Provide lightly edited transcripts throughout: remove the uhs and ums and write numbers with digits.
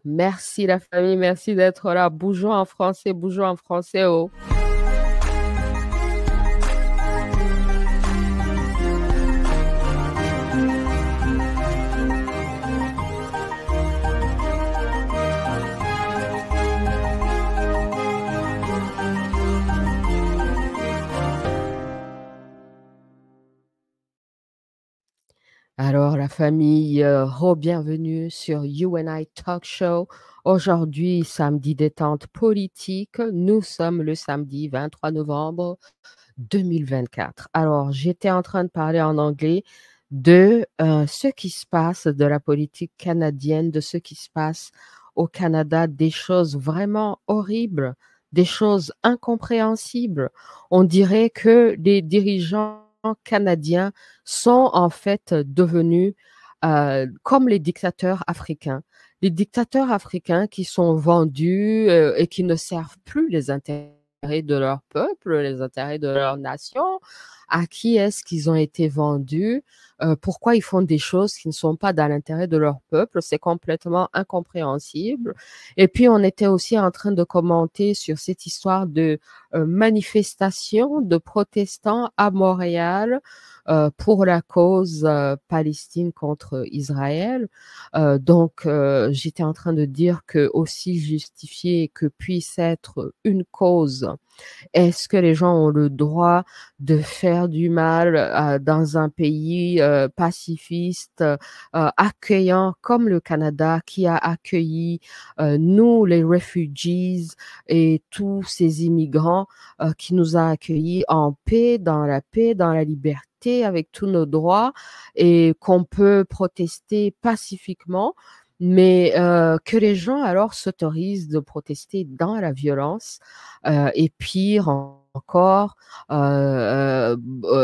Merci la famille, merci d'être là. Bougeons en français, oh. Alors la famille, re-bienvenue sur You and I Talk Show. Aujourd'hui, samedi détente politique. Nous sommes le samedi 23 novembre 2024. Alors, j'étais en train de parler en anglais de ce qui se passe, de la politique canadienne, de ce qui se passe au Canada, des choses vraiment horribles, des choses incompréhensibles. On dirait que les dirigeants canadiens sont en fait devenus comme les dictateurs africains. Les dictateurs africains qui sont vendus et qui ne servent plus les intérêts de leur peuple, les intérêts de leur nation, à qui est-ce qu'ils ont été vendus, pourquoi ils font des choses qui ne sont pas dans l'intérêt de leur peuple, c'est complètement incompréhensible. Et puis on était aussi en train de commenter sur cette histoire de manifestation de protestants à Montréal pour la cause Palestine contre Israël. Donc, j'étais en train de dire que aussi justifié que puisse être une cause, est-ce que les gens ont le droit de faire du mal dans un pays pacifiste, accueillant comme le Canada qui a accueilli nous, les refugees et tous ces immigrants qui nous a accueillis en paix, dans la liberté, avec tous nos droits et qu'on peut protester pacifiquement, mais que les gens alors s'autorisent de protester dans la violence et pire encore, il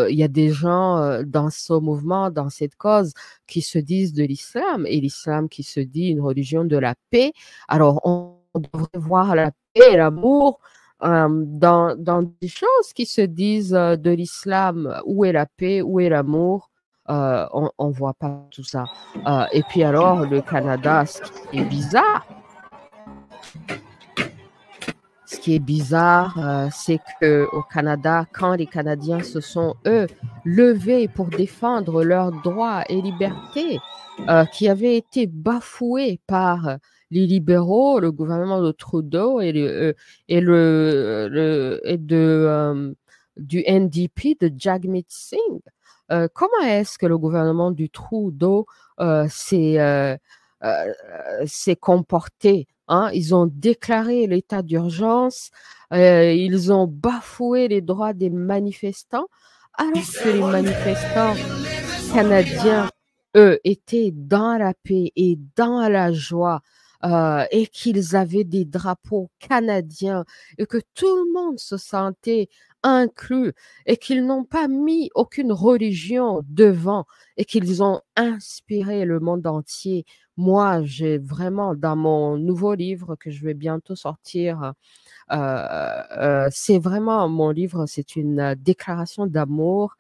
y a des gens dans ce mouvement, dans cette cause, qui se disent de l'islam et l'islam qui se dit une religion de la paix. Alors, on devrait voir la paix et l'amour dans des choses qui se disent de l'islam. Où est la paix? Où est l'amour? On ne voit pas tout ça. Et puis alors, le Canada, ce qui est bizarre, c'est qu'au Canada, quand les Canadiens se sont, eux, levés pour défendre leurs droits et libertés qui avaient été bafoués par les libéraux, le gouvernement de Trudeau du NDP de Jagmeet Singh, comment est-ce que le gouvernement du Trudeau s'est comporté? Hein? Ils ont déclaré l'état d'urgence, ils ont bafoué les droits des manifestants, alors que les manifestants canadiens, eux, étaient dans la paix et dans la joie, et qu'ils avaient des drapeaux canadiens et que tout le monde se sentait inclus et qu'ils n'ont pas mis aucune religion devant et qu'ils ont inspiré le monde entier. Moi, j'ai vraiment, dans mon nouveau livre que je vais bientôt sortir, c'est vraiment mon livre, c'est une déclaration d'amour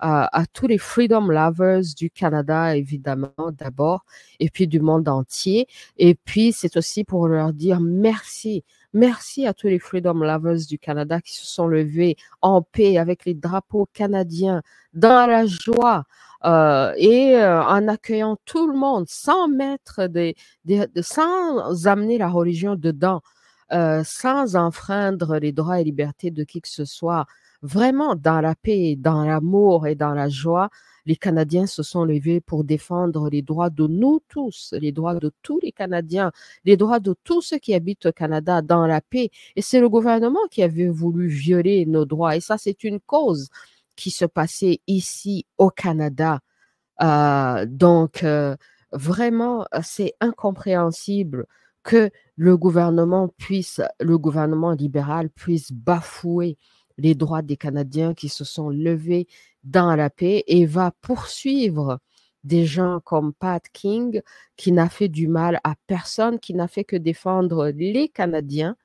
à tous les freedom lovers du Canada, évidemment, d'abord, et puis du monde entier. Et puis, c'est aussi pour leur dire merci. Merci à tous les freedom lovers du Canada qui se sont levés en paix avec les drapeaux canadiens, dans la joie, et en accueillant tout le monde sans mettre sans amener la religion dedans, sans enfreindre les droits et libertés de qui que ce soit. Vraiment, dans la paix, dans l'amour et dans la joie, les Canadiens se sont levés pour défendre les droits de nous tous, les droits de tous les Canadiens, les droits de tous ceux qui habitent au Canada dans la paix. Et c'est le gouvernement qui avait voulu violer nos droits. Et ça, c'est une cause qui se passait ici au Canada. Donc, vraiment, c'est incompréhensible que le gouvernement libéral puisse bafouer les droits des Canadiens qui se sont levés dans la paix et va poursuivre des gens comme Pat King, qui n'a fait du mal à personne, qui n'a fait que défendre les Canadiens.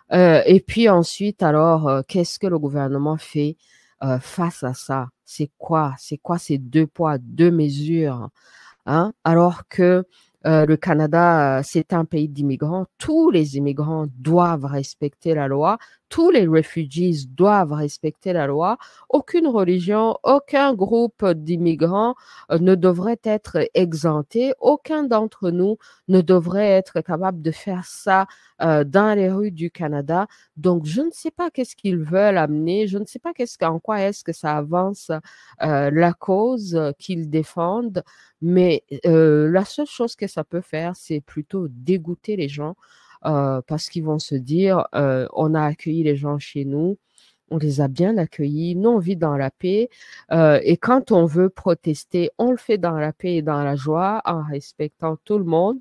Et puis ensuite, alors, qu'est-ce que le gouvernement fait face à ça? C'est quoi ces deux poids, deux mesures? Hein? Alors que Le Canada, c'est un pays d'immigrants. Tous les immigrants doivent respecter la loi. Tous les refugees doivent respecter la loi. Aucune religion, aucun groupe d'immigrants ne devrait être exempté. Aucun d'entre nous ne devrait être capable de faire ça dans les rues du Canada. Donc, je ne sais pas qu'est-ce qu'ils veulent amener. Je ne sais pas en quoi est-ce que ça avance la cause qu'ils défendent. Mais la seule chose que ça peut faire, c'est plutôt dégoûter les gens parce qu'ils vont se dire, on a accueilli les gens chez nous, on les a bien accueillis, nous on vit dans la paix et quand on veut protester, on le fait dans la paix et dans la joie en respectant tout le monde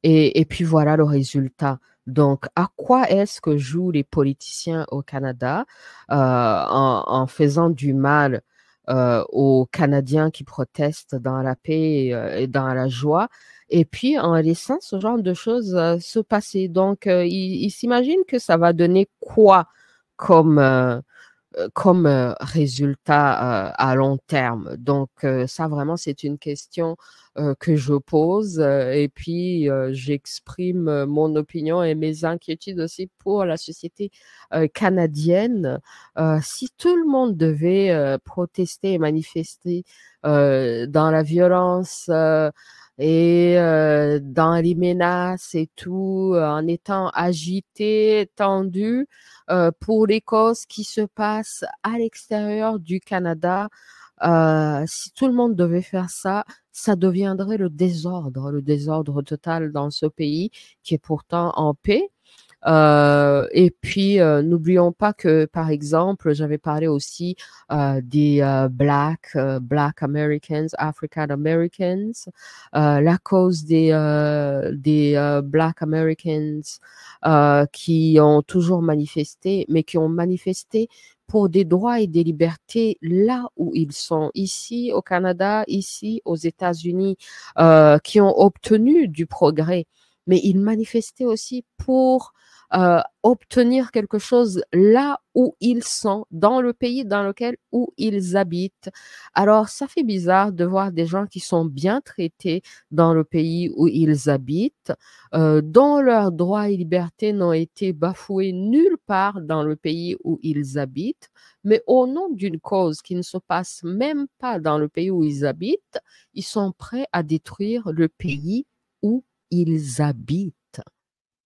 et puis voilà le résultat. Donc, à quoi est-ce que jouent les politiciens au Canada en faisant du mal aux Canadiens qui protestent dans la paix et dans la joie, et puis en laissant ce genre de choses se passer. Donc, ils s'imaginent que ça va donner quoi comme, résultat à long terme. Donc, ça vraiment, c'est une question que je pose et puis j'exprime mon opinion et mes inquiétudes aussi pour la société canadienne. Si tout le monde devait protester et manifester dans la violence et dans les menaces et tout, en étant agité, tendu, pour les causes qui se passent à l'extérieur du Canada. Si tout le monde devait faire ça, ça deviendrait le désordre total dans ce pays qui est pourtant en paix. Et puis, n'oublions pas que, par exemple, j'avais parlé aussi des Black Americans, African Americans, la cause des Black Americans qui ont toujours manifesté, mais qui ont manifesté pour des droits et des libertés là où ils sont, ici au Canada, ici aux États-Unis, qui ont obtenu du progrès, mais ils manifestaient aussi pour obtenir quelque chose là où ils sont, dans le pays dans lequel où ils habitent. Alors, ça fait bizarre de voir des gens qui sont bien traités dans le pays où ils habitent, dont leurs droits et libertés n'ont été bafoués nulle part dans le pays où ils habitent, mais au nom d'une cause qui ne se passe même pas dans le pays où ils habitent, ils sont prêts à détruire le pays où ils habitent.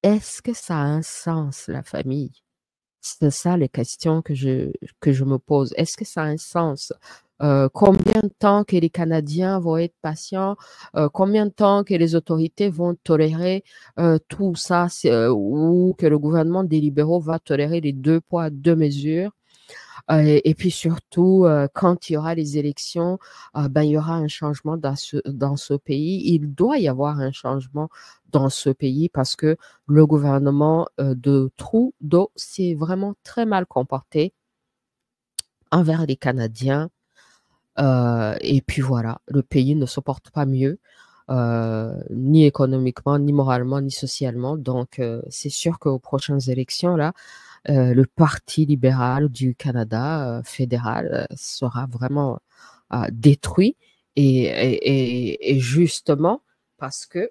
Est-ce que ça a un sens, la famille? C'est ça les questions que je me pose. Est-ce que ça a un sens? Combien de temps que les Canadiens vont être patients? Combien de temps que les autorités vont tolérer tout ça? Ou que le gouvernement des libéraux va tolérer les deux poids, deux mesures? Et puis surtout, quand il y aura les élections, ben, il y aura un changement dans ce pays. Il doit y avoir un changement dans ce pays parce que le gouvernement de Trudeau s'est vraiment très mal comporté envers les Canadiens. Et puis voilà, le pays ne se porte pas mieux, ni économiquement, ni moralement, ni socialement. Donc, c'est sûr qu'aux prochaines élections, là, le Parti libéral du Canada fédéral sera vraiment détruit et justement parce que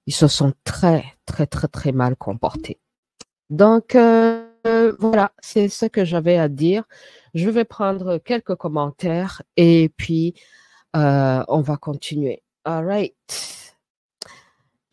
ils se sont très, très, très, très mal comportés. Donc, voilà, c'est ce que j'avais à dire. Je vais prendre quelques commentaires et puis on va continuer. All right.